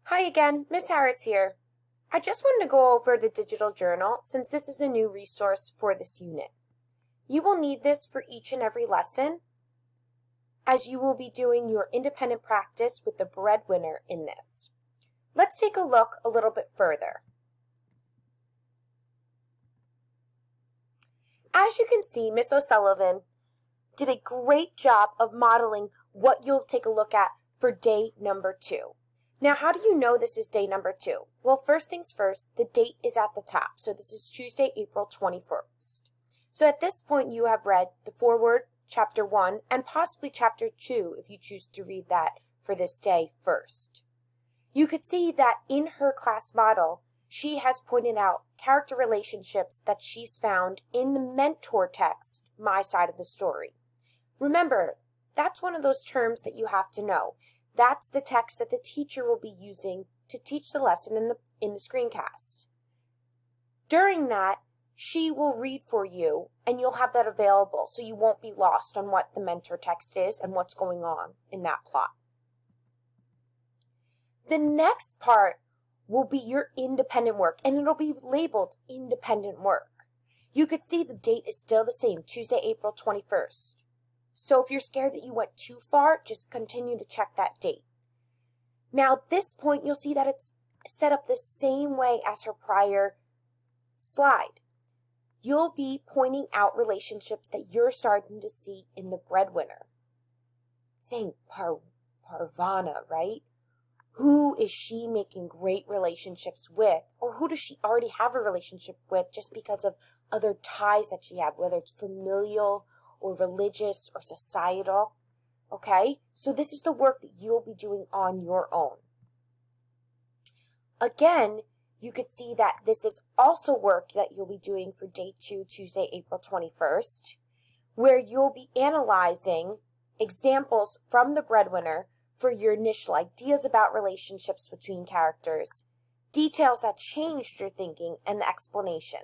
Hi again, Miss Harris here. I just wanted to go over the digital journal since this is a new resource for this unit. You will need this for each and every lesson as you will be doing your independent practice with the breadwinner in this. Let's take a look a little bit further. As you can see, Miss O'Sullivan did a great job of modeling what you'll take a look at for day number 2. Now, how do you know this is day number 2? Well, first things first, the date is at the top. So this is Tuesday, April 21st. So at this point, you have read the foreword, chapter 1, and possibly chapter 2 if you choose to read that for this day first. You could see that in her class model, she has pointed out character relationships that she's found in the mentor text, My Side of the Story. Remember, that's one of those terms that you have to know. That's the text that the teacher will be using to teach the lesson in the screencast. During that, she will read for you, and you'll have that available so you won't be lost on what the mentor text is and what's going on in that plot. The next part will be your independent work, and it'll be labeled independent work. You could see the date is still the same, Tuesday, April 21st. So if you're scared that you went too far, just continue to check that date. Now at this point, you'll see that it's set up the same way as her prior slide. You'll be pointing out relationships that you're starting to see in the breadwinner. Think Parvana, right? Who is she making great relationships with? Or who does she already have a relationship with just because of other ties that she has, whether it's familial or religious or societal? Okay, so this is the work that you'll be doing on your own. Again, you could see that this is also work that you'll be doing for day 2, Tuesday, April 21st, where you'll be analyzing examples from the breadwinner for your initial ideas about relationships between characters, details that changed your thinking, and the explanation.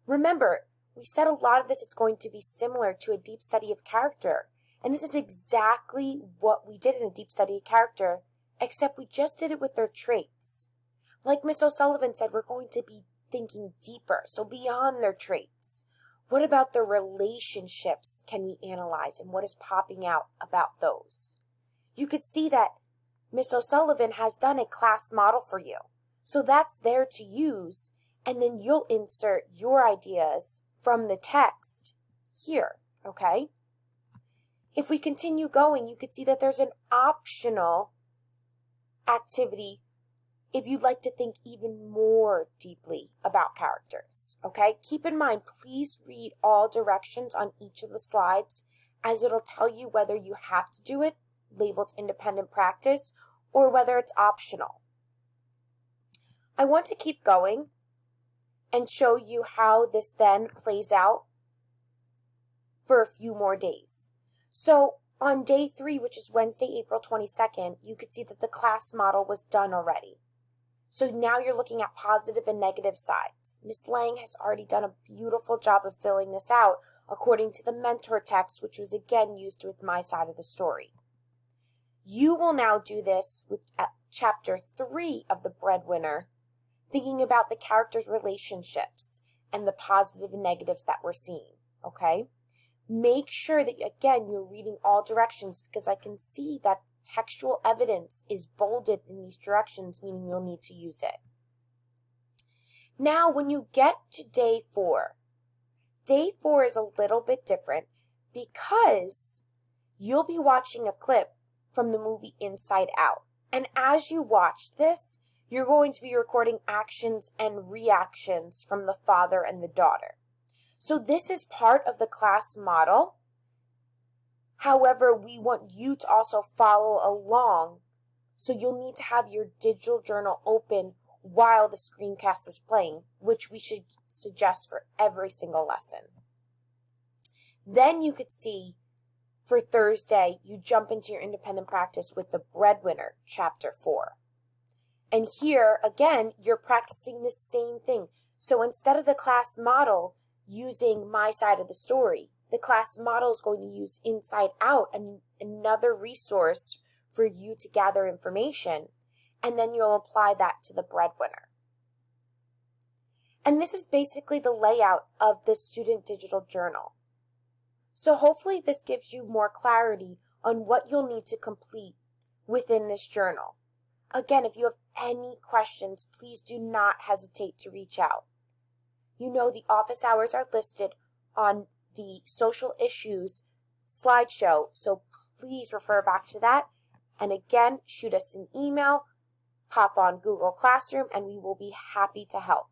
Remember, we said a lot of this is going to be similar to a deep study of character. And this is exactly what we did in a deep study of character, except we just did it with their traits. Like Miss O'Sullivan said, we're going to be thinking deeper, so beyond their traits. What about their relationships can we analyze, and what is popping out about those? You could see that Miss O'Sullivan has done a class model for you. So that's there to use, and then you'll insert your ideas from the text here, okay? If we continue going, you could see that there's an optional activity if you'd like to think even more deeply about characters, okay? Keep in mind, please read all directions on each of the slides as it'll tell you whether you have to do it, labeled independent practice, or whether it's optional. I want to keep going and show you how this then plays out for a few more days. So on day 3, which is Wednesday, April 22nd, you could see that the class model was done already. So now you're looking at positive and negative sides. Miss Lang has already done a beautiful job of filling this out according to the mentor text, which was again used with My Side of the Story. You will now do this with chapter 3 of the breadwinner, thinking about the characters' relationships and the positive and negatives that we're seeing, okay? Make sure that, again, you're reading all directions because I can see that textual evidence is bolded in these directions, meaning you'll need to use it. Now, when you get to day 4 is a little bit different because you'll be watching a clip from the movie Inside Out. And as you watch this, you're going to be recording actions and reactions from the father and the daughter. So this is part of the class model. However, we want you to also follow along. So you'll need to have your digital journal open while the screencast is playing, which we should suggest for every single lesson. Then you could see for Thursday, you jump into your independent practice with the breadwinner, chapter 4. And here, again, you're practicing the same thing. So instead of the class model using My Side of the Story, the class model is going to use Inside Out, another resource for you to gather information. and then you'll apply that to the breadwinner. And this is basically the layout of the Student Digital Journal. So hopefully this gives you more clarity on what you'll need to complete within this journal. Again, if you have any questions, please do not hesitate to reach out. You know the office hours are listed on the social issues slideshow, so please refer back to that. And again, shoot us an email, pop on Google Classroom, and we will be happy to help.